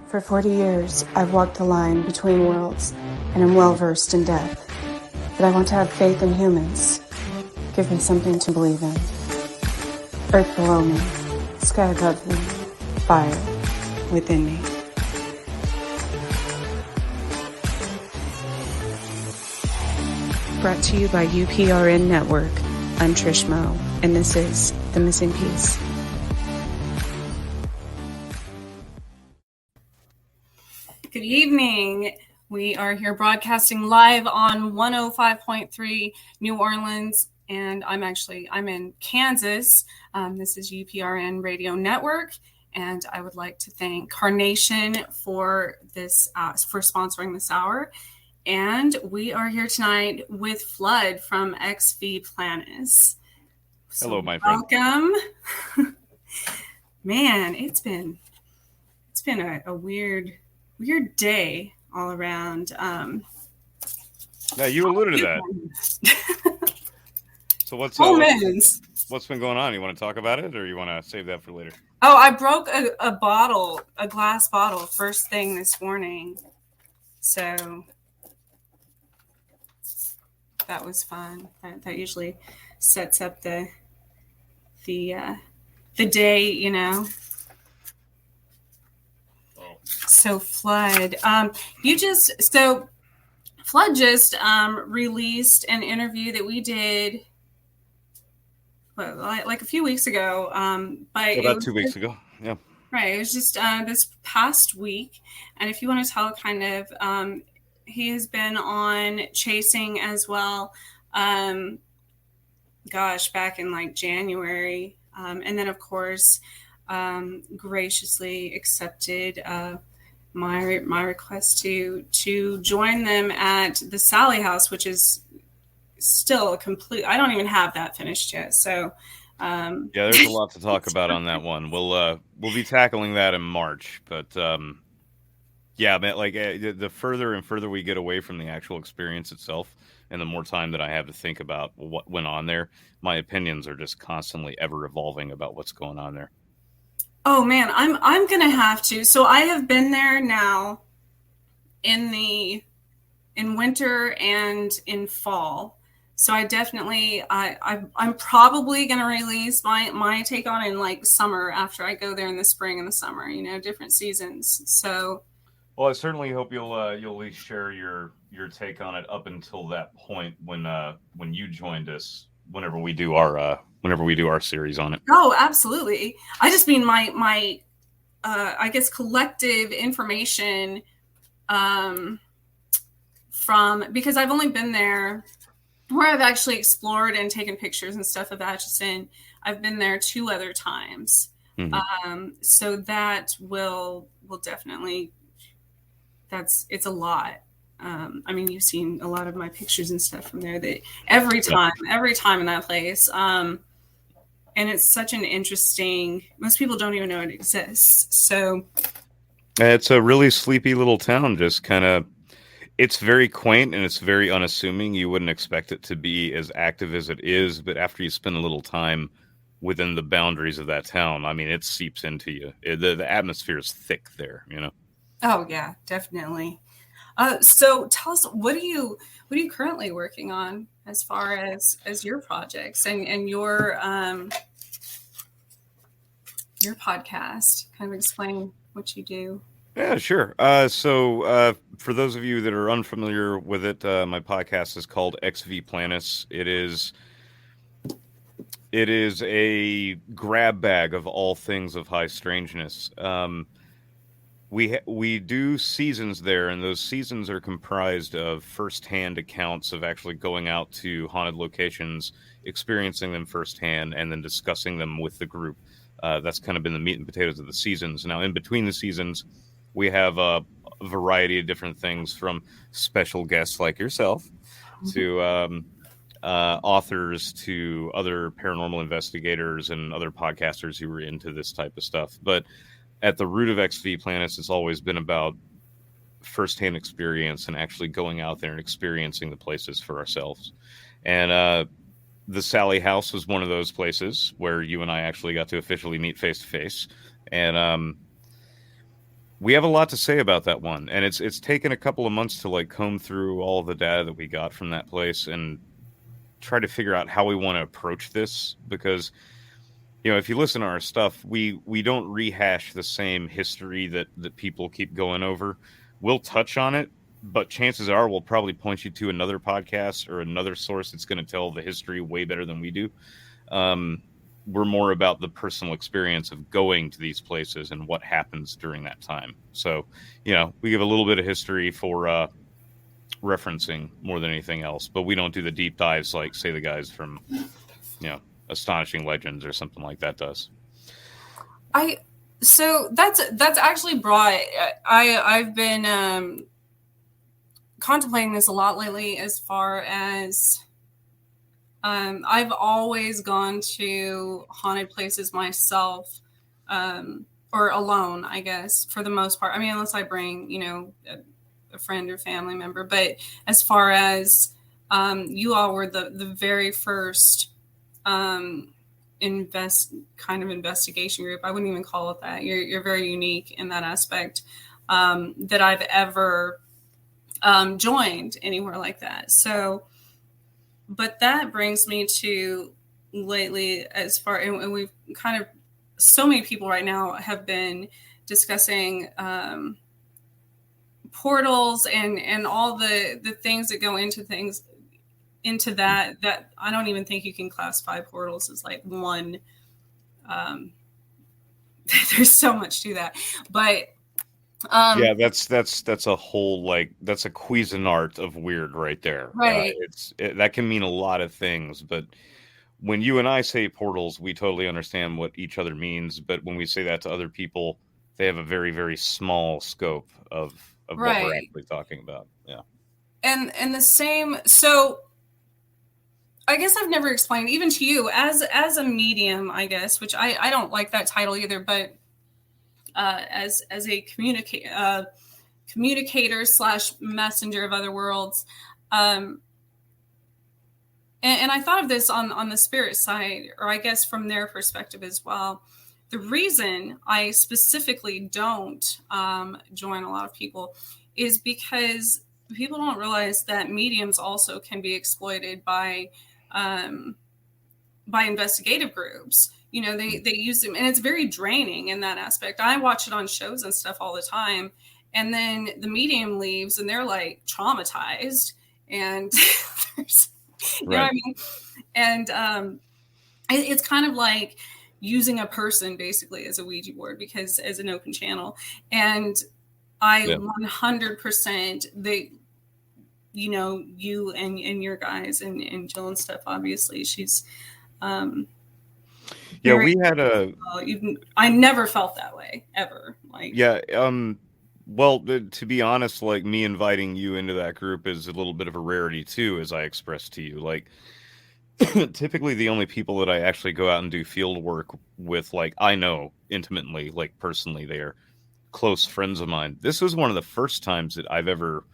For 40 years, I've walked the line between worlds and am well versed in death. But I want to have faith in humans. Give me something to believe in. Earth below me, sky above me, fire within me. Brought to you by UPRN Network. I'm Trish Moe, and this is The Missing Piece. Good evening. We are here broadcasting live on 105.3 New Orleans, and I'm in Kansas. This is UPRN Radio Network, and I would like to thank Carnation for this for sponsoring this hour. And we are here tonight with Flood from Ex V Planis. So hello, my friend. Welcome. Man, it's been a weird day all around. Yeah, you alluded to that. So what's been going on? You want to talk about it, or you want to save that for later? Oh, I broke a glass bottle first thing this morning. So that was fun. That usually sets up the day, you know. So Flood, Flood just released an interview that we did, like a few weeks ago. About 2 weeks ago, yeah. Right. It was just this past week, and if you want to tell, kind of, he has been on Chasing as well. Back in like January, and then of course. Graciously accepted my request to join them at the Sally House, which is still a complete. I don't even have that finished yet. So yeah, there's a lot to talk about on that one. We'll be tackling that in March, but yeah, man, like the further and further we get away from the actual experience itself, and the more time that I have to think about what went on there, my opinions are just constantly ever evolving about what's going on there. Oh man, I'm gonna have to. So I have been there now in winter and in fall. So I definitely I'm probably gonna release my take on it in like summer after I go there in the spring and the summer. You know, different seasons. So. Well, I certainly hope you'll at least share your take on it up until that point when you joined us. Whenever we do our series on it. Oh, absolutely. I just mean my I guess collective information from, because I've only been there where I've actually explored and taken pictures and stuff of Atchison. I've been there 2 other times. Mm-hmm. So that will definitely, it's a lot. I mean, you've seen a lot of my pictures and stuff from there. That every time in that place, and it's such an interesting. Most people don't even know it exists. So it's a really sleepy little town. Just kind of, it's very quaint and it's very unassuming. You wouldn't expect it to be as active as it is, but after you spend a little time within the boundaries of that town, I mean, it seeps into you. The atmosphere is thick there, you know. Oh yeah, definitely. So tell us, what are you currently working on as far as your projects and your podcast? Kind of explain what you do. Yeah, sure. So for those of you that are unfamiliar with it, my podcast is called Ex V Planis. It is a grab bag of all things of high strangeness. We do seasons there, and those seasons are comprised of firsthand accounts of actually going out to haunted locations, experiencing them firsthand, and then discussing them with the group. That's kind of been the meat and potatoes of the seasons. Now, in between the seasons, we have a variety of different things, from special guests like yourself to authors to other paranormal investigators and other podcasters who are into this type of stuff. But at the root of Ex V Planis, it's always been about firsthand experience and actually going out there and experiencing the places for ourselves. And the Sally House was one of those places where you and I actually got to officially meet face to face. And We have a lot to say about that one, and it's taken a couple of months to like comb through all the data that we got from that place and try to figure out how we want to approach this, because if you listen to our stuff, we don't rehash the same history that people keep going over. We'll touch on it, but chances are we'll probably point you to another podcast or another source that's going to tell the history way better than we do. We're more about the personal experience of going to these places and what happens during that time. So, we give a little bit of history for referencing more than anything else, but we don't do the deep dives like, say, the guys from, Astonishing Legends or something like that does. So that's actually brought. I've been contemplating this a lot lately, as far as I've always gone to haunted places myself, or alone, I guess, for the most part. I mean, unless I bring, a friend or family member. But as far as you all were the very first investigation group. I wouldn't even call it that. You're very unique in that aspect, that I've ever joined anywhere like that. So, but that brings me to lately, as far, and we've kind of, so many people right now have been discussing portals and all the things that go into things, into that I don't even think you can classify portals as like one. There's so much to that, but yeah, that's a whole, like, that's a Cuisinart of weird right there. Right. That can mean a lot of things, but when you and I say portals, we totally understand what each other means. But when we say that to other people, they have a very, very small scope of what we're actually talking about. Yeah. And the same, so I guess I've never explained, even to you, as a medium, I guess, which I don't like that title either, but as a communicator / messenger of other worlds, and I thought of this on the spirit side, or I guess from their perspective as well. The reason I specifically don't join a lot of people is because people don't realize that mediums also can be exploited by investigative groups. They use them, and it's very draining in that aspect. I watch it on shows and stuff all the time, and then the medium leaves and they're like traumatized, and you know what I mean? And it's kind of like using a person basically as a Ouija board, because as an open channel. And I 100%, you and your guys and Jill and stuff, obviously she's we had I never felt that way ever. Well, to be honest, like, me inviting you into that group is a little bit of a rarity too, as I expressed to you. Like, typically the only people that I actually go out and do field work with, like, I know intimately, like, personally, they are close friends of mine. This was one of the first times that I've ever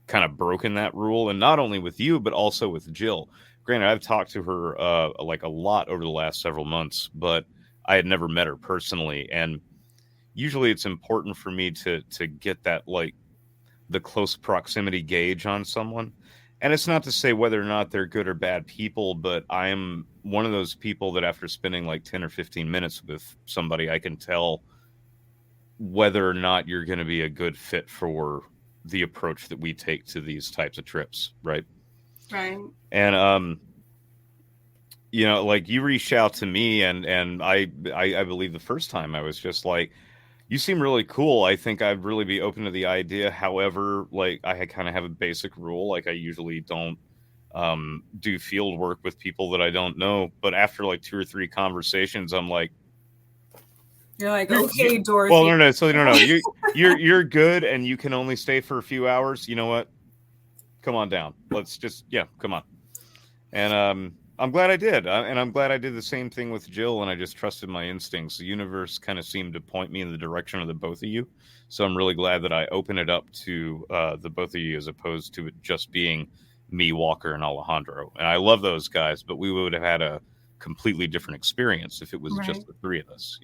kind of broken that rule, and not only with you, but also with Jill. Granted, I've talked to her like a lot over the last several months, but I had never met her personally. And usually it's important for me to get that, like, the close proximity gauge on someone. And it's not to say whether or not they're good or bad people, but I'm one of those people that after spending like 10 or 15 minutes with somebody, I can tell whether or not you're going to be a good fit for the approach that we take to these types of trips. Right. And, like, you reached out to me, and I believe the first time I was just like, you seem really cool. I think I'd really be open to the idea. However, like, I kind of have a basic rule. Like, I usually don't do field work with people that I don't know. But after like 2 or 3 conversations, I'm like, you're like, okay, Dorothy. Well, no. So no. You're good, and you can only stay for a few hours. You know what? Come on down. Let's just come on. And I'm glad I did. And I'm glad I did the same thing with Jill, and I just trusted my instincts. The universe kind of seemed to point me in the direction of the both of you. So I'm really glad that I opened it up to the both of you, as opposed to it just being me, Walker, and Alejandro. And I love those guys, but we would have had a completely different experience if it was just the 3 of us,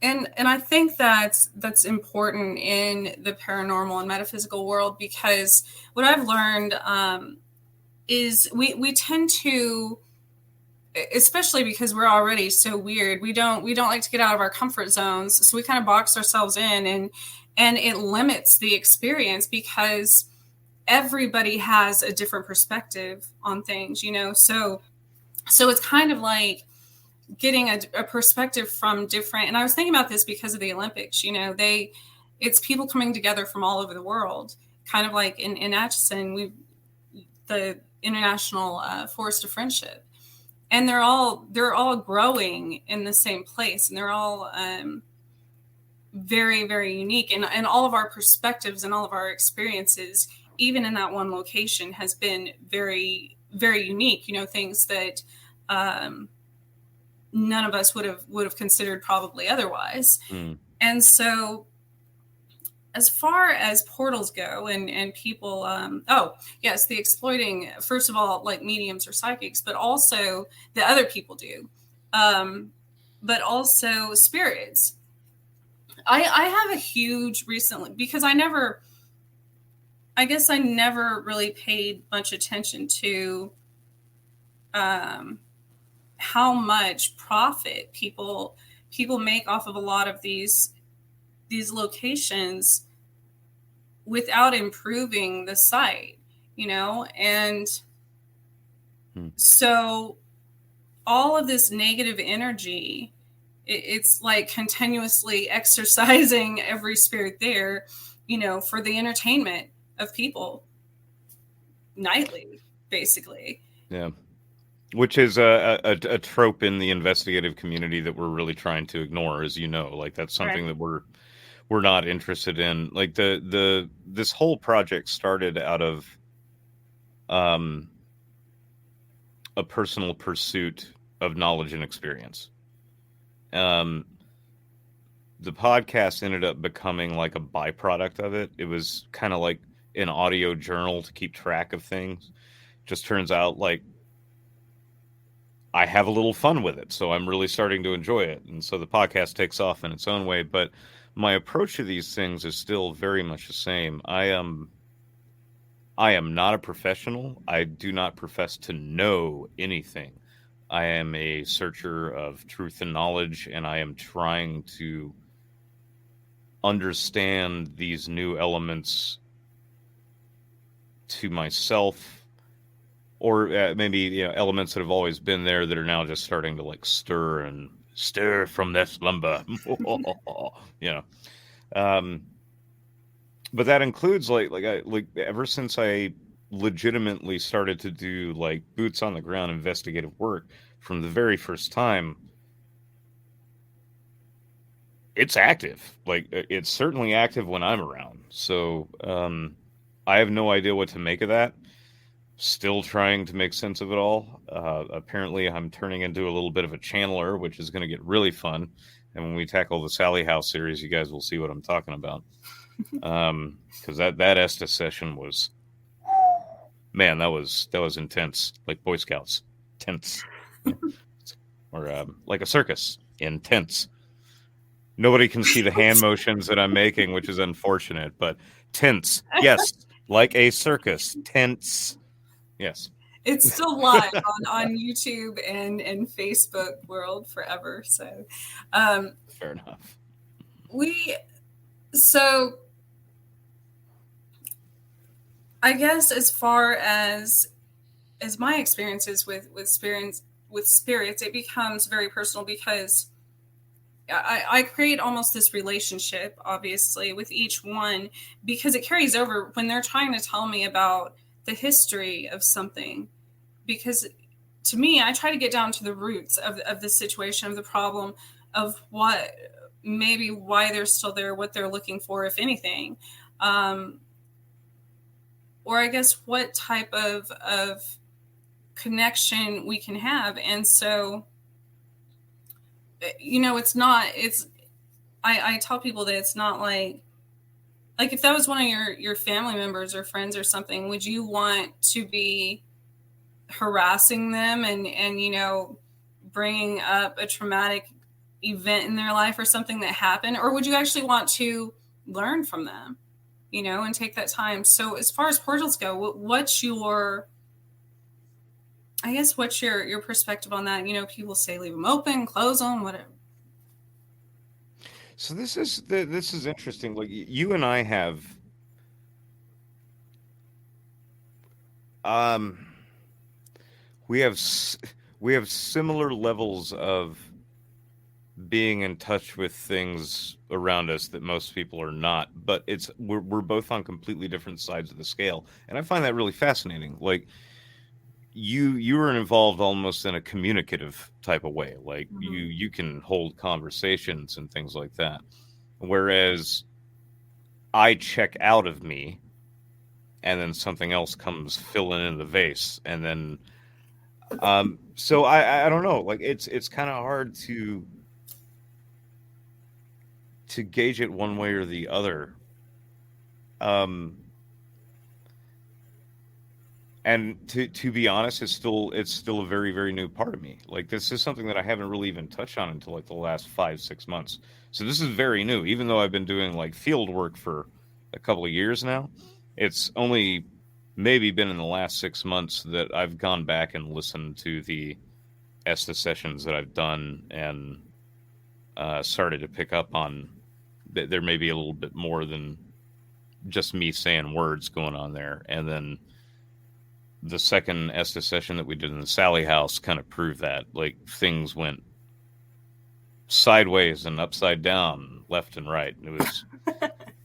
And I think that's important in the paranormal and metaphysical world, because what I've learned is we tend to, especially because we're already so weird, we don't like to get out of our comfort zones, so we kind of box ourselves in, and it limits the experience because everybody has a different perspective on things, so it's kind of like getting a perspective from different. And I was thinking about this because of the Olympics. It's people coming together from all over the world, kind of like in Atchison, the International Forest of Friendship, and they're all growing in the same place, and they're all very, very unique, and all of our perspectives and all of our experiences, even in that one location, has been very, very unique. Things that none of us would have considered probably otherwise. And so as far as portals go and people, oh yes, the exploiting, first of all, like mediums or psychics, but also the other people do, but also spirits. I have a huge recently, because I guess I never really paid much attention to how much profit people make off of a lot of these locations without improving the site, and so all of this negative energy, it's like continuously exercising every spirit there, for the entertainment of people nightly, basically. Yeah. Which is a trope in the investigative community that we're really trying to ignore, as you know. Like, that's something that we're not interested in. Like, this whole project started out of a personal pursuit of knowledge and experience. The podcast ended up becoming like a byproduct of it. It was kind of like an audio journal to keep track of things. Just turns out, like, I have a little fun with it, so I'm really starting to enjoy it. And so the podcast takes off in its own way, but my approach to these things is still very much the same. I am not a professional. I do not profess to know anything. I am a searcher of truth and knowledge, and I am trying to understand these new elements to myself, or maybe elements that have always been there that are now just starting to like stir from their slumber. But that includes like ever since I legitimately started to do like boots on the ground investigative work from the very first time, it's active. Like, it's certainly active when I'm around. So I have no idea what to make of that. Still trying to make sense of it all. Apparently, I'm turning into a little bit of a channeler, which is going to get really fun. And when we tackle the Sally House series, you guys will see what I'm talking about. Because that Estes session was, man, that was intense. Like Boy Scouts, tense, or like a circus, intense. Nobody can see the hand motions that I'm making, which is unfortunate. But tense, yes, like a circus, tense. Yes. It's still live on YouTube and Facebook world forever. So, fair enough. So I guess as far as my experiences with spirits, it becomes very personal, because I create almost this relationship, obviously, with each one, because it carries over when they're trying to tell me about the history of something. Because to me, I try to get down to the roots of the situation, of the problem, of what, maybe why they're still there, what they're looking for, if anything. Or I guess what type of connection we can have. And so, I tell people that it's not like if that was one of your family members or friends or something, would you want to be harassing them and bringing up a traumatic event in their life or something that happened, or would you actually want to learn from them, you know, and take that time? So as far as portals go, what's your, I guess, what's your perspective on that? You know, people say leave them open, close them, whatever. So this is interesting. Like you and I have um we have we have similar levels of being in touch with things around us that most people are not, but we're both on completely different sides of the scale, and I find that really fascinating. Like you were involved almost in a communicative type of way, like you can hold conversations and things like that, whereas I check out of me and then something else comes filling in the vase, and then so I don't know, like it's kind of hard to gauge it one way or the other. Um, and to be honest, it's still a very very new part of me. Like this is something that I haven't really even touched on until like the last 5-6 months. So this is very new, even though I've been doing like field work for a couple of years now. It's only maybe been in the last 6 months that I've gone back and listened to the ESTA sessions that I've done and started to pick up on that there may be a little bit more than just me saying words going on there. And then the second ESTA session that we did in the Sally house kind of proved that. Like things went sideways and upside down, left and right. And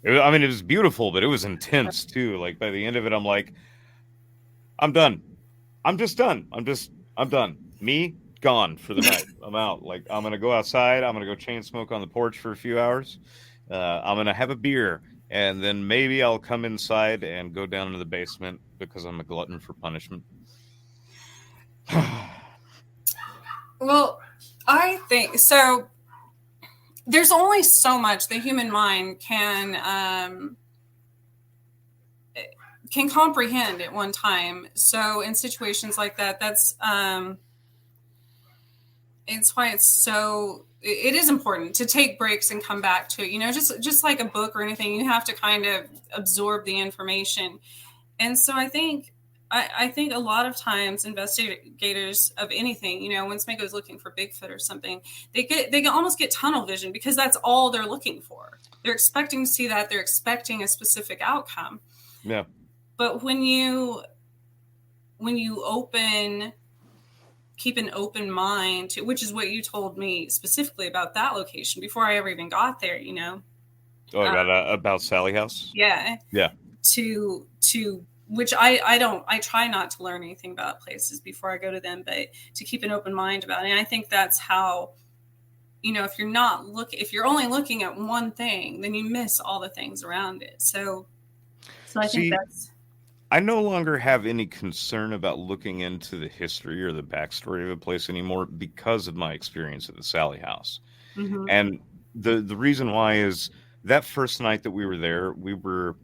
I mean, it was beautiful, but it was intense too. Like by the end of it, I'm like, I'm done. I'm just done. I'm done. Me, gone for the night. I'm out. Like I'm gonna go outside. I'm gonna go chain smoke on the porch for a few hours. I'm gonna have a beer, and then maybe I'll come inside and go down into the basement because I'm a glutton for punishment. Well, I think so. There's only so much the human mind can comprehend at one time. So in situations like that, that's it's why it's so, it is important to take breaks and come back to it. You know, just like a book or anything, you have to kind of absorb the information. And so I think a lot of times investigators of anything, you know, when somebody goes looking for Bigfoot or something, they almost get tunnel vision because that's all they're looking for. They're expecting to see that. They're expecting a specific outcome. Yeah. But when you keep an open mind to, which is what you told me specifically about that location before I ever even got there, you know. Oh, about Sally House? Yeah. Yeah. To which I try not to learn anything about places before I go to them, but to keep an open mind about it. And I think that's how, you know, if you're only looking at one thing, then you miss all the things around it. So I think that's. I no longer have any concern about looking into the history or the backstory of a place anymore because of my experience at the Sally House. Mm-hmm. And the reason why is that first night that we were there, we were,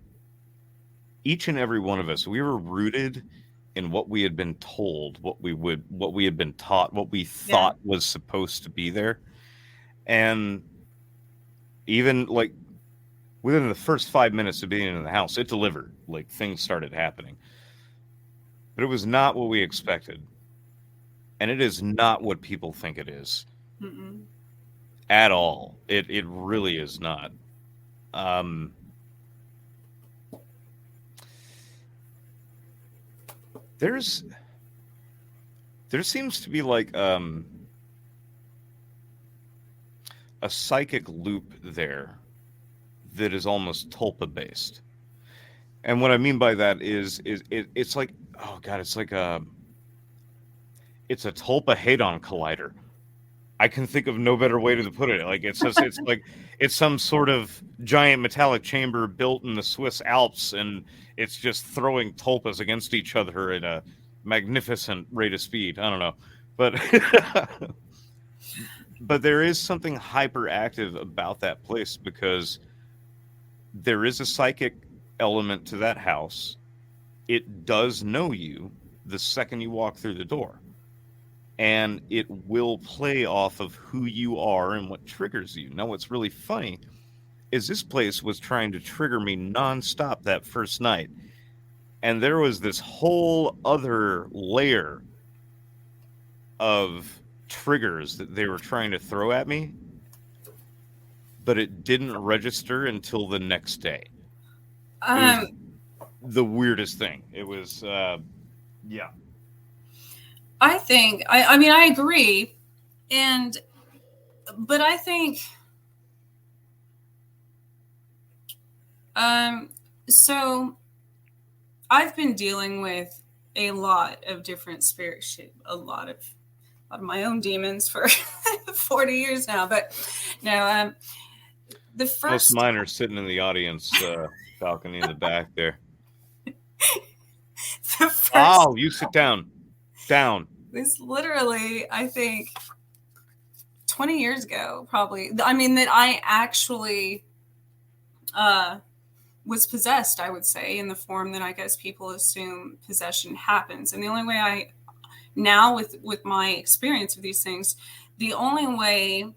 each and every one of us, we were rooted in what we had been told, what we had been taught, what we thought was supposed to be there. And even like within the first 5 minutes of being in the house, it delivered. Like things started happening. But it was not what we expected. And it is not what people think it is. Mm-mm. At all. It really is not. There seems to be like a psychic loop there that is almost tulpa based. And what I mean by that is it's like, oh god, it's like it's a tulpa hadron collider. I can think of no better way to put it. Like it's just, it's like it's some sort of giant metallic chamber built in the Swiss Alps, and it's just throwing tulpas against each other at a magnificent rate of speed. I don't know, but but there is something hyperactive about that place because there is a psychic element to that house. It does know you the second you walk through the door. and it will play off of who you are and what triggers you. Now, what's really funny is this place was trying to trigger me nonstop that first night. And there was this whole other layer of triggers that they were trying to throw at me, but it didn't register until the next day. It was the weirdest thing. It was, yeah. I think, I mean, I agree. But I think, so I've been dealing with a lot of different spirit shit, a lot of my own demons for 40 years now. But no, the first, most mine are sitting in the audience balcony in the back there. the first, Oh, you sit down. This literally, I think 20 years ago, probably. I mean, that I actually was possessed, I would say, in the form that I guess people assume possession happens. And the only way now with my experience of these things, the only way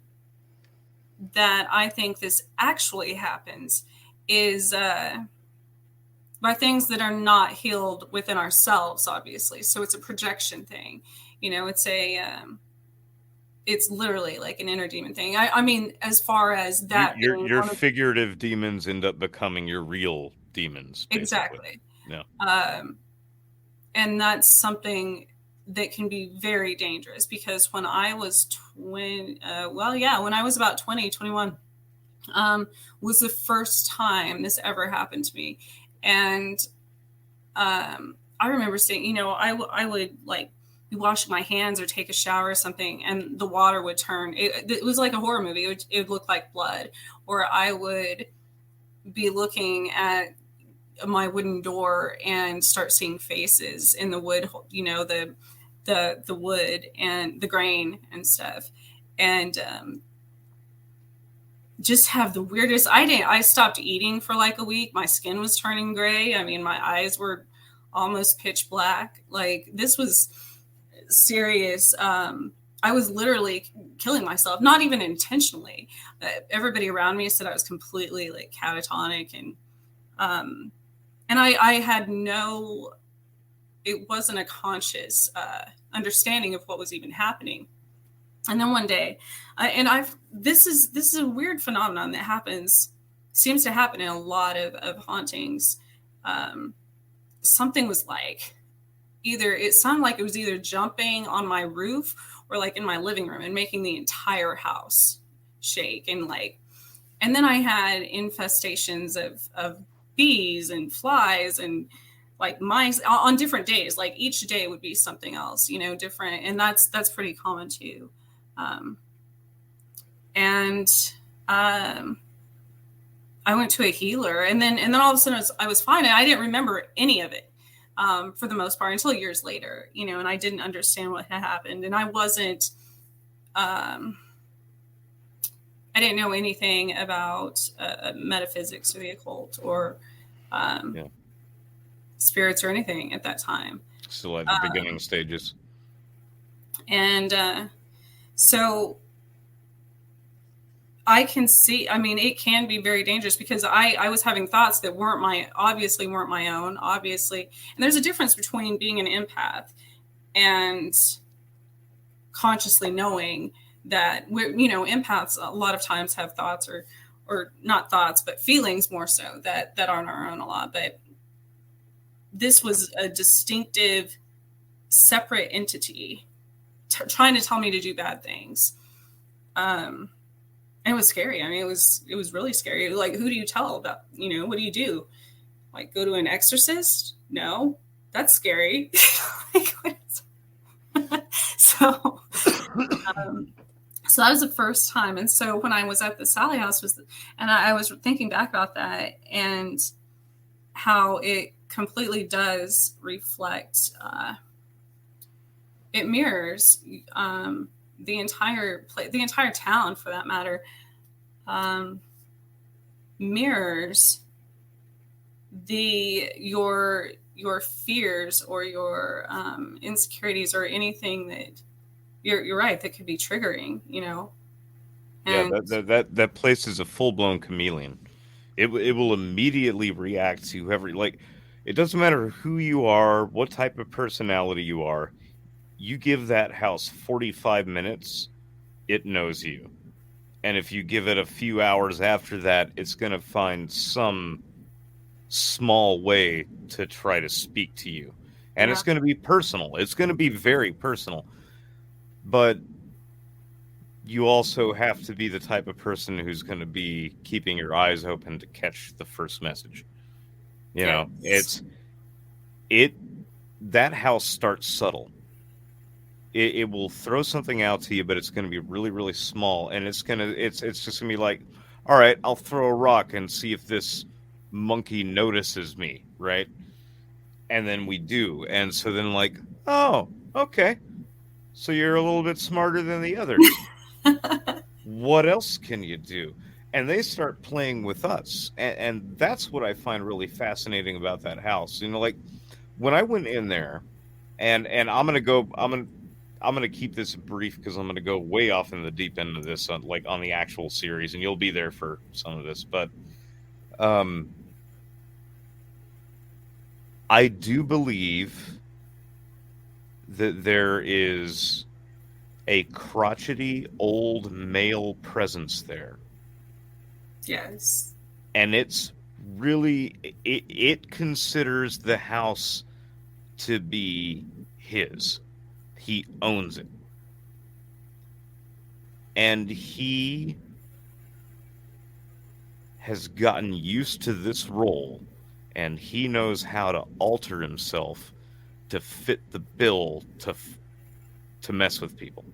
that I think this actually happens is by things that are not healed within ourselves, obviously. So it's a projection thing. It's literally like an inner demon thing. I mean, as far as that, your figurative demons end up becoming your real demons. Basically. Exactly. Yeah. And that's something that can be very dangerous, because when I was when I was about 20, 21, was the first time this ever happened to me. And I remember saying, I would like be washing my hands or take a shower or something, and the water would turn. It was like a horror movie. It would look like blood. Or I would be looking at my wooden door and start seeing faces in the wood, the wood and the grain and stuff. And just have the weirdest. I stopped eating for like a week. My skin was turning gray. I mean, my eyes were almost pitch black. Like, this was serious. I was literally killing myself, not even intentionally. Everybody around me said I was completely like catatonic, and I had it wasn't a conscious understanding of what was even happening. And then one day, this is a weird phenomenon that seems to happen in a lot of hauntings. Something was like, it sounded like it was either jumping on my roof or like in my living room and making the entire house shake. And then I had infestations of bees and flies and like mice on different days. Like, each day would be something else, different. And that's pretty common too. I went to a healer, and then all of a sudden I was fine, and I didn't remember any of it for the most part until years later, and I didn't understand what had happened, and I didn't know anything about metaphysics or the occult or spirits or anything at that time. Still at the beginning stages. And so I can see, I mean, it can be very dangerous, because I was having thoughts that obviously weren't my own, obviously. And there's a difference between being an empath and consciously knowing that empaths a lot of times have thoughts or not thoughts, but feelings more so that aren't our own a lot. But this was a distinctive, separate entity trying to tell me to do bad things. And it was scary. I mean, it was really scary. Like, who do you tell about, what do you do? Like, go to an exorcist? No, that's scary. So that was the first time. And so when I was at the Sally House, and I was thinking back about that and how it completely does reflect, it mirrors the entire town, for that matter, mirrors your fears or your insecurities or anything you're right. That could be triggering, Yeah, And that place is a full blown chameleon. It will immediately react to whoever. Like, it doesn't matter who you are, what type of personality you are. You give that house 45 minutes, it knows you. And if you give it a few hours after that, it's going to find some small way to try to speak to you. And yeah, it's going to be personal. It's going to be very personal. But you also have to be the type of person who's going to be keeping your eyes open to catch the first message. You know, yes, that house starts subtle. It will throw something out to you, but it's going to be really, really small, and it's just going to be like, all right, I'll throw a rock and see if this monkey notices me, right? And then we do, and so then like, oh, okay, so you're a little bit smarter than the others. What else can you do? And they start playing with us, and that's what I find really fascinating about that house. You know, like when I went in there, and I'm gonna keep this brief because I'm gonna go way off in the deep end of this, on the actual series, and you'll be there for some of this. But um, I do believe that there is a crotchety old male presence there, yes, and it's really it considers the house to be his. He owns it. And he has gotten used to this role, and he knows how to alter himself to fit the bill to mess with people.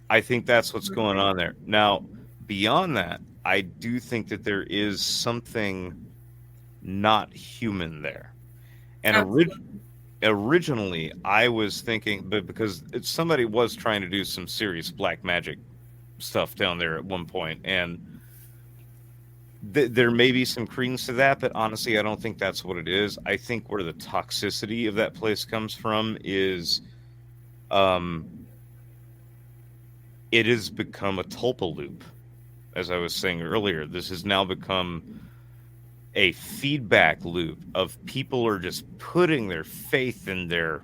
I think that's what's going on there. Now, beyond that, I do think that there is something not human there. And originally, I was thinking, but because somebody was trying to do some serious black magic stuff down there at one point, and there may be some credence to that, but honestly, I don't think that's what it is. I think where the toxicity of that place comes from is, it has become a tulpa loop. As I was saying earlier, this has now become a feedback loop of people are just putting their faith in their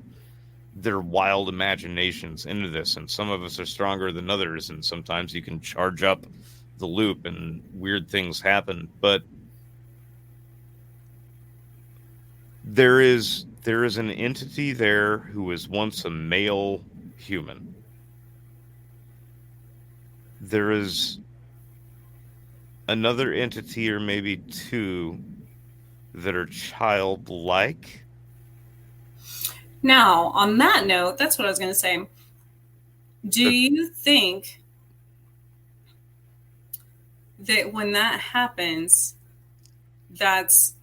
wild imaginations into this, and some of us are stronger than others, and sometimes you can charge up the loop and weird things happen. But there is an entity there who was once a male human. There is another entity, or maybe two, that are childlike. Now, on that note, that's what I was going to say. Do you think that when that happens, that's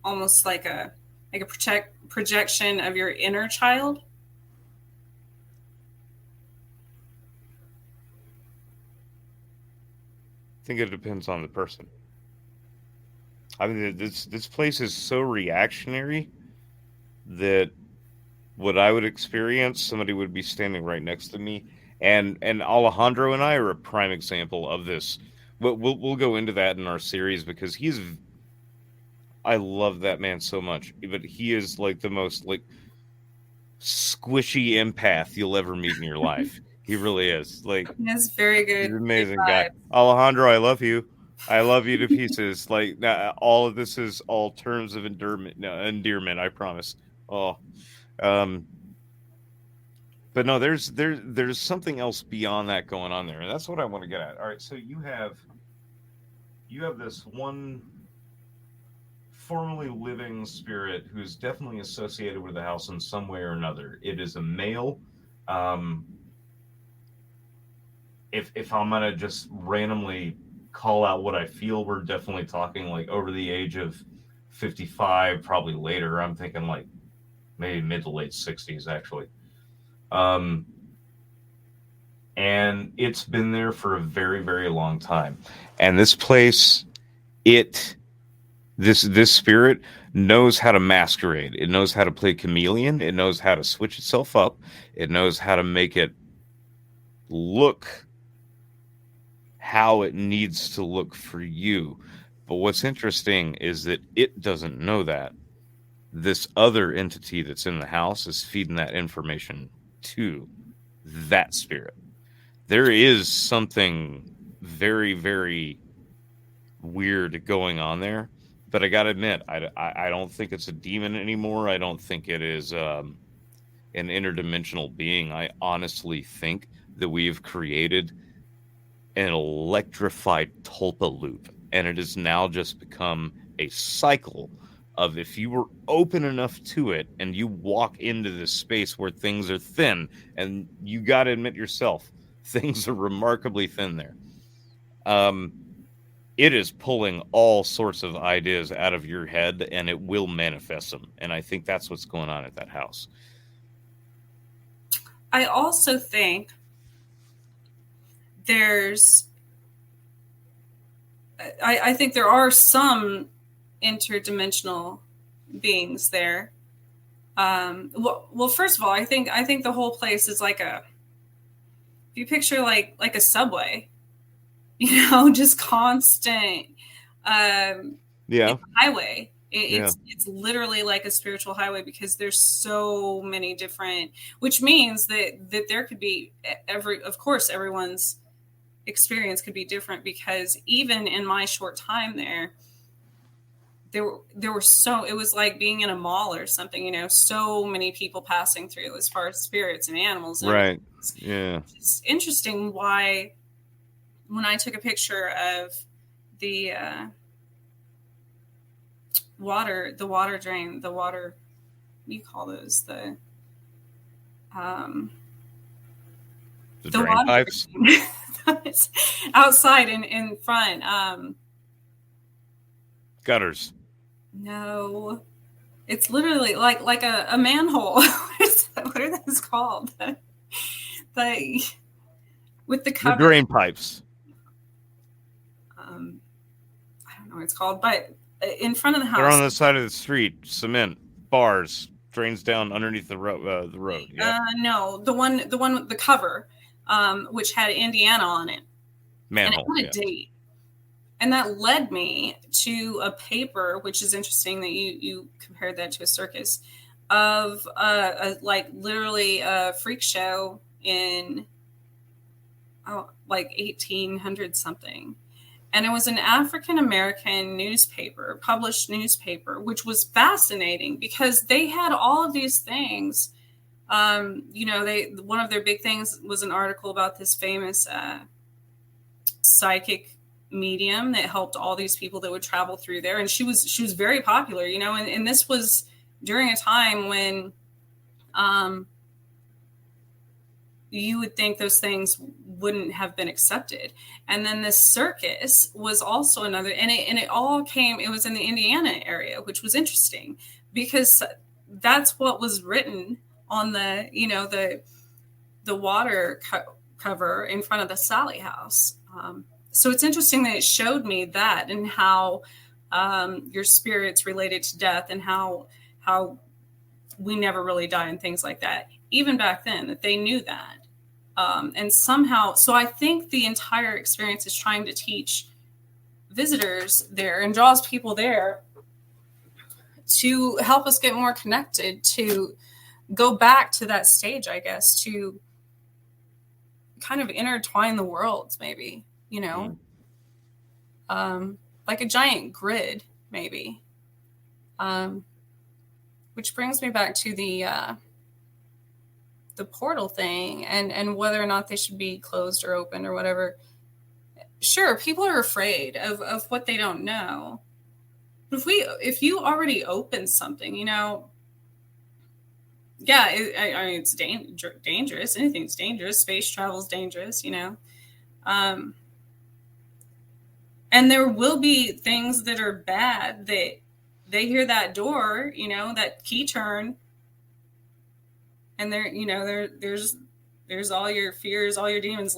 almost like a projection of your inner child? I think it depends on the person. I mean, this place is so reactionary that what I would experience, somebody would be standing right next to me, and Alejandro and I are a prime example of this. We'll go into that in our series because I love that man so much, but he is like the most like squishy empath you'll ever meet in your life. He really is. Like, That's very good. he's an amazing guy. Alejandro, I love you. I love you to pieces. Like, all of this is all terms of endearment. I promise. Oh, but no, there's something else beyond that going on there, and that's what I want to get at. All right, so you have this one formerly living spirit who's definitely associated with the house in some way or another. It is a male. If I'm gonna just randomly call out what I feel, we're definitely talking like over the age of 55, probably later. I'm thinking like maybe mid to late 60s, actually. And it's been there for a very, very long time. And this place, this spirit knows how to masquerade. It knows how to play chameleon. It knows how to switch itself up. It knows how to make it look how it needs to look for you. But what's interesting is that it doesn't know that. This other entity that's in the house is feeding that information to that spirit. There is something very, very weird going on there. But I gotta admit, I don't think it's a demon anymore. I don't think it is an interdimensional being. I honestly think that we've created an electrified tulpa loop, and it has now just become a cycle of, if you were open enough to it and you walk into this space where things are thin, and you got to admit yourself, things are remarkably thin there. It is pulling all sorts of ideas out of your head, and it will manifest them. And I think that's what's going on at that house. I also think I think there are some interdimensional beings there. Well, first of all, I think the whole place is like if you picture like a subway, just constant, highway. It's literally like a spiritual highway, because there's so many different, which means that there could be of course, everyone's experience could be different, because even in my short time there were so, it was like being in a mall or something, so many people passing through as far as spirits and animals. And right. Yeah. It's interesting why, when I took a picture of the water drain, what do you call those? The drain water pipes outside in front. Gutters. No, it's literally like a manhole. What are those called? With the cover. The drain pipes. I don't know what it's called, but in front of the house. They're on the side of the street. Cement bars, drains down underneath the road. Yep. No, the one with the cover, which had Indiana on it. Manhole. And it had a date. And that led me to a paper, which is interesting that you compared that to a circus, of literally a freak show in like 1800 something. And it was an African-American published newspaper, which was fascinating because they had all of these things. One of their big things was an article about this famous psychic medium that helped all these people that would travel through there. And she was very popular, and this was during a time when you would think those things wouldn't have been accepted. And then this circus was also another, and it was in the Indiana area, which was interesting because that's what was written on the water cover in front of the Sally house. So it's interesting that it showed me that, and how your spirit's related to death, and how we never really die and things like that. Even back then, that they knew that. And somehow, so I think the entire experience is trying to teach visitors there and draws people there to help us get more connected, to go back to that stage, I guess, to kind of intertwine the worlds, maybe, like a giant grid, maybe. Which brings me back to the portal thing and whether or not they should be closed or open or whatever. Sure, people are afraid of what they don't know. If you already open something, it's dangerous. Anything's dangerous. Space travel is dangerous, and there will be things that are bad that they hear that door, that key turn, and there's all your fears, all your demons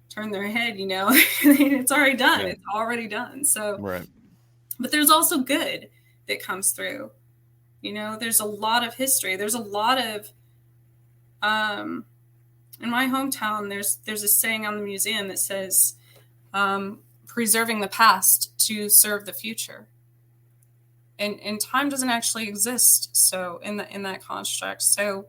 turn their head, it's already done. Yeah. It's already done. So, right. But there's also good that comes through. You know, there's a lot of history. There's a lot of, in my hometown, there's a saying on the museum that says, preserving the past to serve the future. And time doesn't actually exist. So in that construct. So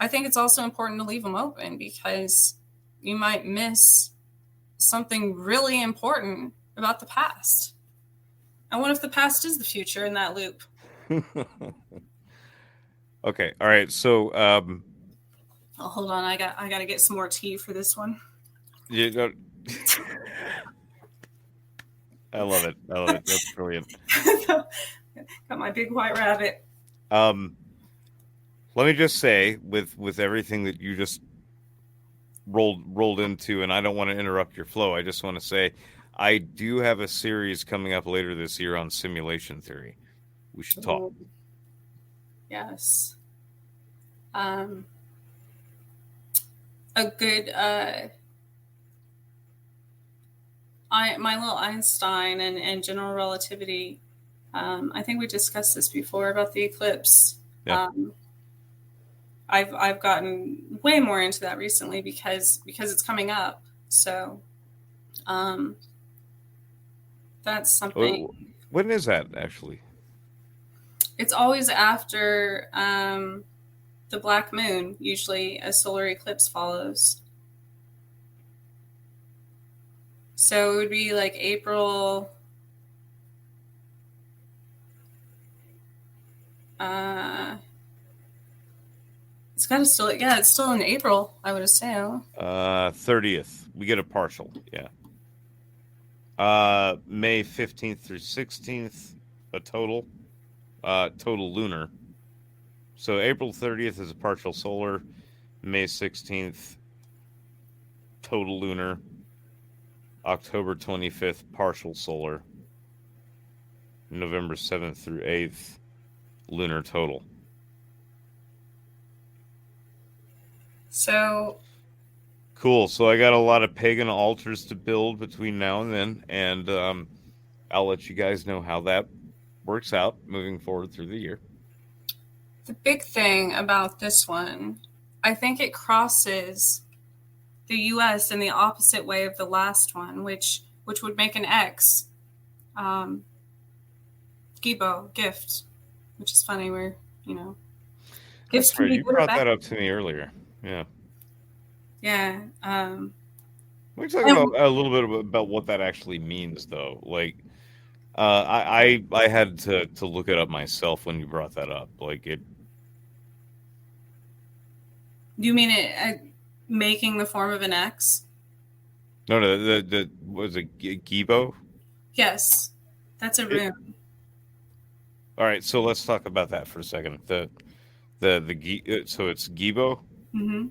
I think it's also important to leave them open, because you might miss something really important about the past. And what if the past is the future in that loop? Okay. All right. So, oh, hold on. I got to get some more tea for this one. You know, I love it. That's brilliant. Got my big white rabbit. Let me just say, with everything that you just rolled into, and I don't want to interrupt your flow, I just want to say I do have a series coming up later this year on simulation theory. We should talk. Yes. A good my little Einstein and general relativity. I think we discussed this before about the eclipse. Yeah. I've gotten way more into that recently because it's coming up. So that's something. When is that actually? It's always after the black moon. Usually a solar eclipse follows. So it would be like April. It's got to still, it's still in April, I would assume. 30th. We get a partial, yeah. May 15th through 16th, a total lunar. So April 30th is a partial solar. May 16th, total lunar. October 25th, partial solar. November 7th through 8th, lunar total. So cool. So I got a lot of pagan altars to build between now and then, and I'll let you guys know how that works out moving forward through the year. The big thing about this one, I think it crosses the U.S. in the opposite way of the last one, which would make an X. Gibo, gift, which is funny. Where gifts can be you brought that up to me earlier. Yeah. Yeah. We talk about a little bit about what that actually means, though. Like, I had to look it up myself when you brought that up. Like it. You mean it making the form of an X? No, the was it Gibo? Yes, that's a rune. All right, so let's talk about that for a second. So it's Gibo. Mm-hmm.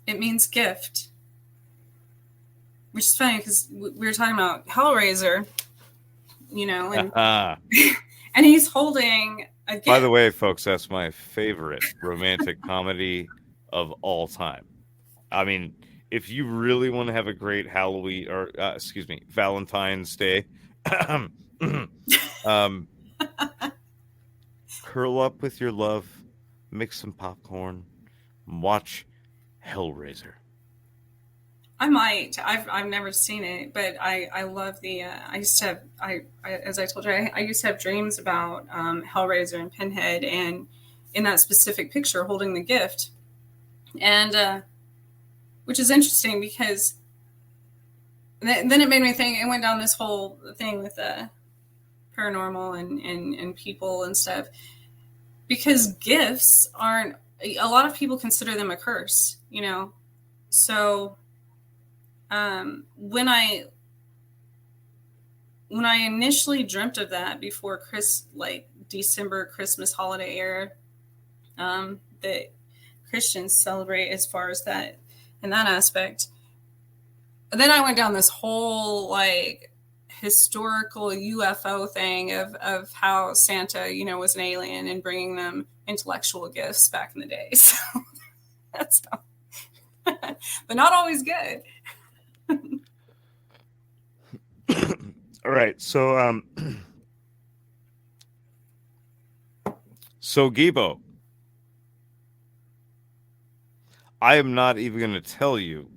It means gift, which is funny because we were talking about Hellraiser, and and he's holding a gift. By the way, folks, that's my favorite romantic comedy of all time. I mean, if you really want to have a great Halloween or Valentine's Day, curl up with your love, mix some popcorn, and watch Hellraiser. I might. I've never seen it, but I love the. I used to have. I as I told you, I used to have dreams about Hellraiser and Pinhead, and in that specific picture holding the gift, and which is interesting because then it made me think. It went down this whole thing with paranormal and people and stuff, because gifts aren't. A lot of people consider them a curse, So when I initially dreamt of that before December Christmas holiday era that Christians celebrate as far as that in that aspect, then I went down this whole historical UFO thing of how Santa, was an alien and bringing them intellectual gifts back in the day. So that's how, but not always good. All right. So So, Gibo, I am not even going to tell you.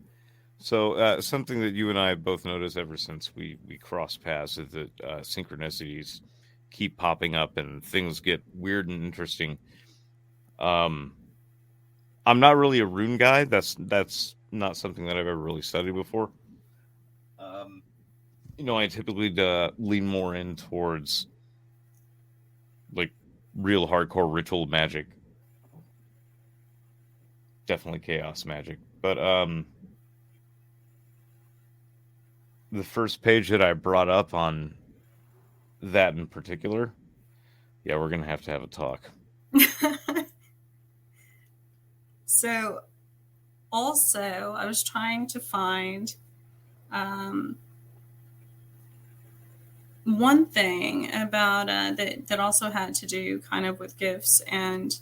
So, something that you and I have both noticed ever since we crossed paths is that synchronicities keep popping up and things get weird and interesting. Um, I'm not really a rune guy. That's not something that I've ever really studied before. Um, I typically lean more in towards like real hardcore ritual magic, definitely chaos magic. But the first page that I brought up on that in particular, yeah, we're gonna have to have a talk. So, also, I was trying to find one thing about that also had to do kind of with gifts and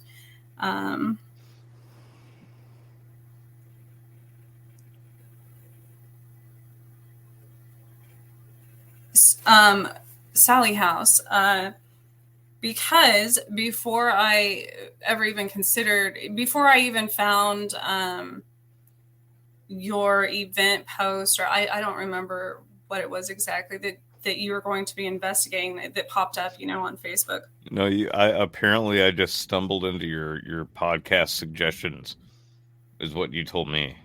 Sally House, because before I ever even considered, before I even found your event post, or I don't remember what it was exactly that you were going to be investigating that popped up, on Facebook. No, I just stumbled into your podcast suggestions, is what you told me.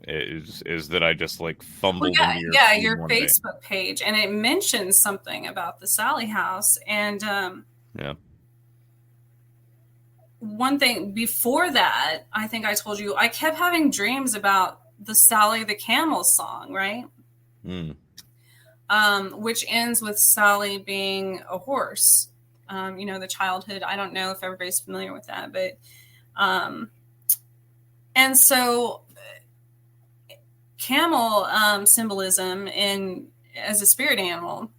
Is that I just like fumbled into your feed your one Facebook day. page, and it mentions something about the Sally House, and yeah. One thing before that, I think I told you I kept having dreams about the Sally the Camel song, right? Which ends with Sally being a horse. The childhood. I don't know if everybody's familiar with that, but and so camel symbolism as a spirit animal.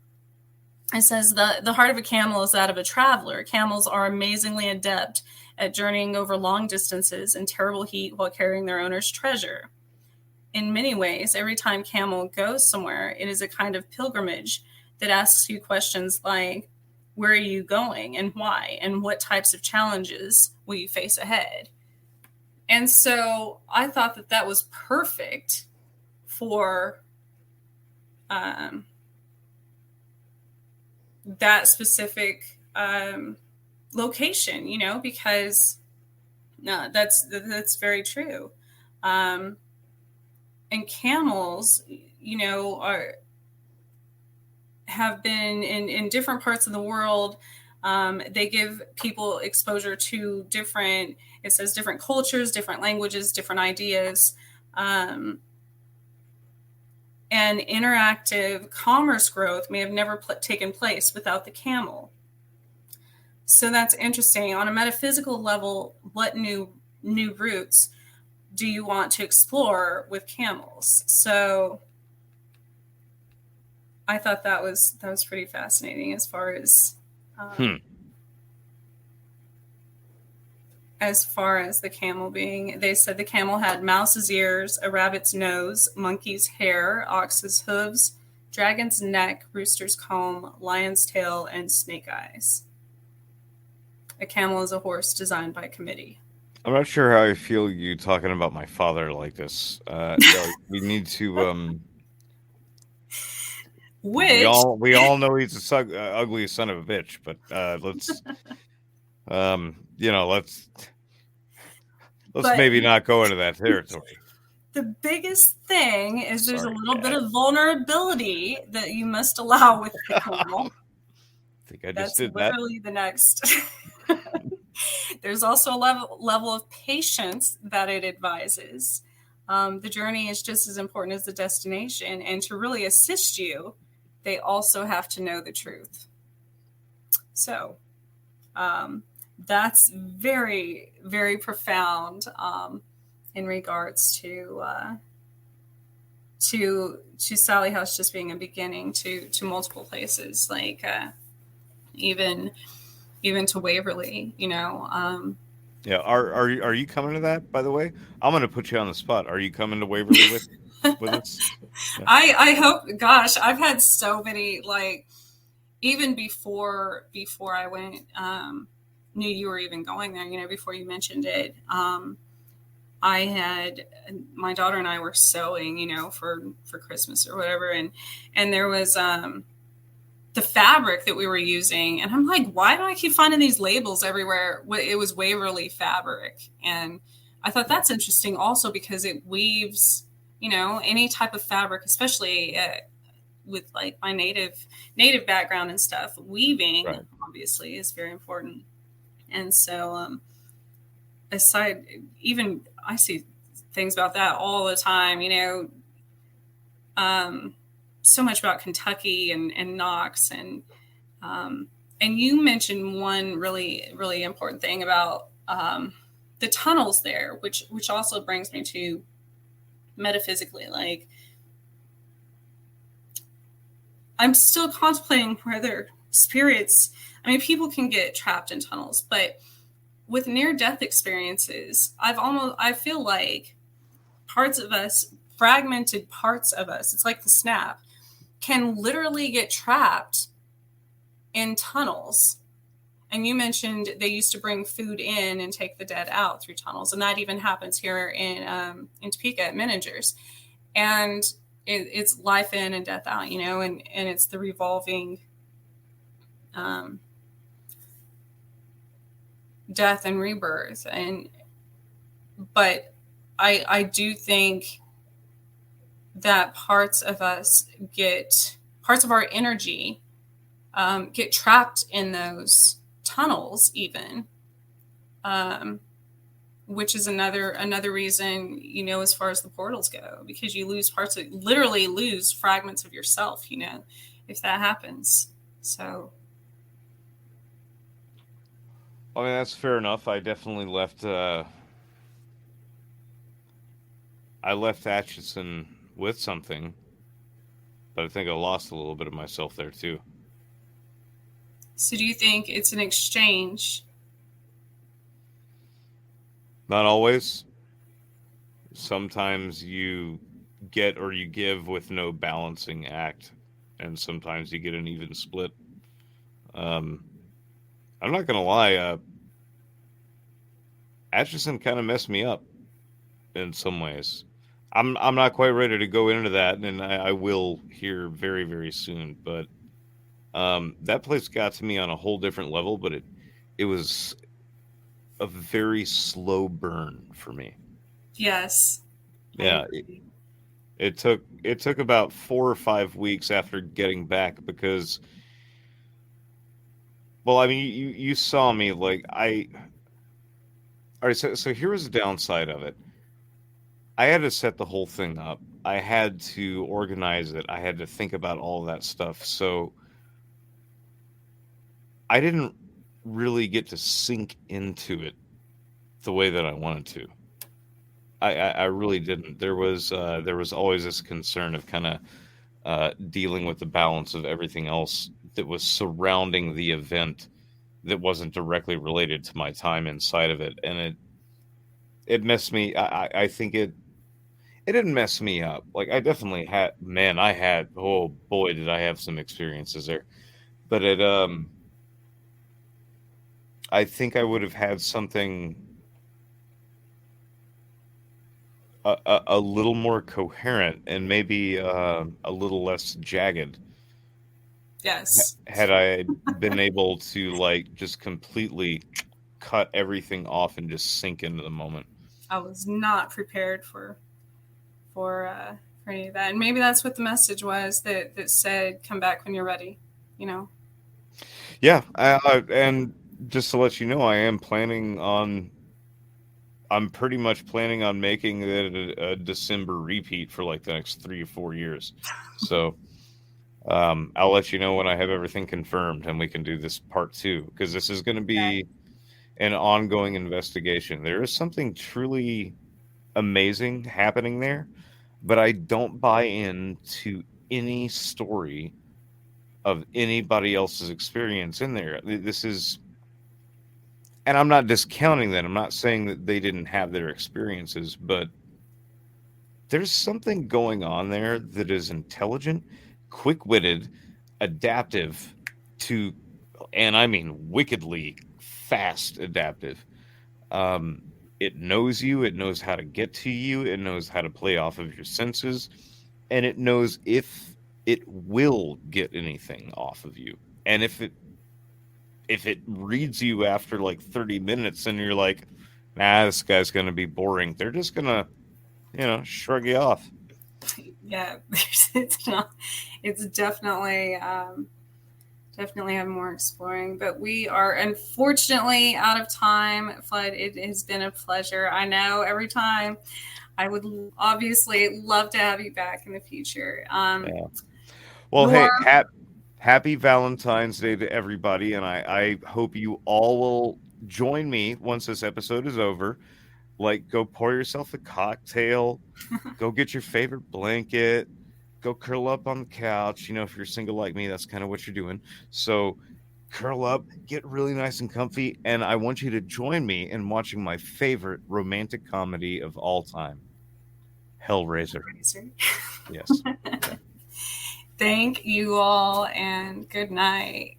It says the heart of a camel is that of a traveler. Camels are amazingly adept at journeying over long distances in terrible heat while carrying their owner's treasure. In many ways, every time camel goes somewhere, it is a kind of pilgrimage that asks you questions like, where are you going and why? And what types of challenges will you face ahead? And so I thought that was perfect for that specific location, because no, that's very true. And camels, have been in different parts of the world. They give people exposure to different cultures, different languages, different ideas, and interactive commerce growth may have never taken place without the camel. So that's interesting. On a metaphysical level, what new routes do you want to explore with camels? So I thought that was pretty fascinating as far as the camel being. They said the camel had mouse's ears, a rabbit's nose, monkey's hair, ox's hooves, dragon's neck, rooster's comb, lion's tail, and snake eyes. A camel is a horse designed by committee. I'm not sure how I feel you talking about my father like this. We need to. Which we all know he's a ugly son of a bitch, but let's let's maybe not go into that territory. The biggest thing is there's a little bit of vulnerability that you must allow with the camel. I think I just did that. That's literally the next. There's also a level of patience that it advises. The journey is just as important as the destination, and to really assist you, they also have to know the truth. So that's very, very profound in regards to Sally House just being a beginning to multiple places, like even to Waverly, Yeah, are you coming to that? By the way, I'm going to put you on the spot. Are you coming to Waverly with us? Yeah. I hope. Gosh, I've had so many, like, even before I went knew you were even going there, before you mentioned it. My daughter and I were sewing, for Christmas or whatever. And there was, the fabric that we were using. And I'm like, why do I keep finding these labels everywhere? It was Waverly fabric. And I thought that's interesting also because it weaves, any type of fabric, especially with like my native background and stuff. Weaving, right, obviously is very important. And so, aside, even I see things about that all the time, so much about Kentucky and Knox. And you mentioned one really, really important thing about the tunnels there, which also brings me to metaphysically, like, I'm still contemplating whether spirits, people can get trapped in tunnels, but with near-death experiences, I feel like parts of us, fragmented parts of us, it's like the snap, can literally get trapped in tunnels. And you mentioned they used to bring food in and take the dead out through tunnels. And that even happens here in Topeka at Meningers. And it's life in and death out, and it's the revolving death and rebirth. But I do think that parts of our energy get trapped in those tunnels even, which is another reason, as far as the portals go, because you literally lose fragments of yourself, if that happens. So. That's fair enough. I definitely left Atchison with something, but I think I lost a little bit of myself there too. So do you think it's an exchange? Not always. Sometimes you get or you give with no balancing act, and sometimes you get an even split. I'm not going to lie, Atchison kind of messed me up in some ways. I'm not quite ready to go into that, and I will here very, very soon. But that place got to me on a whole different level, but it was a very slow burn for me. Yes. Yeah. It took about 4 or 5 weeks after getting back because, well, you saw me, like, all right, so here was the downside of it. I had to set the whole thing up. I had to organize it. I had to think about all that stuff. So I didn't really get to sink into it the way that I wanted to. I really didn't. There was always this concern of kind of dealing with the balance of everything else that was surrounding the event that wasn't directly related to my time inside of it, and it messed me. I think it didn't mess me up. Like, I definitely had, man, oh boy, did I have some experiences there. But I think I would have had something a little more coherent and maybe a little less jagged. Yes. Had I been able to, like, just completely cut everything off and just sink into the moment. I was not prepared for any of that. And maybe that's what the message was that said, come back when you're ready, Yeah. And just to let you know, I'm pretty much planning on making it a December repeat for like the next 3 or 4 years. So I'll let you know when I have everything confirmed and we can do this part 2, because this is going to be an ongoing investigation. There is something truly amazing happening there, but I don't buy into any story of anybody else's experience in there. This is, and I'm not discounting that. I'm not saying that they didn't have their experiences, but there's something going on there that is intelligent, quick-witted, adaptive to, and I mean wickedly fast adaptive. It knows you, it knows how to get to you, it knows how to play off of your senses, and it knows if it will get anything off of you. And if it reads you after like 30 minutes and you're like, nah, this guy's going to be boring, they're just going to, shrug you off. Yeah, it's not. It's definitely have more exploring, but we are unfortunately out of time. Flood, it has been a pleasure. I know every time I would obviously love to have you back in the future. Yeah. Well, hey, happy Valentine's Day to everybody, and I hope you all will join me once this episode is over. Like, go pour yourself a cocktail, go get your favorite blanket, go curl up on the couch. If you're single like me, that's kind of what you're doing. So curl up, get really nice and comfy, and I want you to join me in watching my favorite romantic comedy of all time, Hellraiser. Yes. Thank you all, and good night.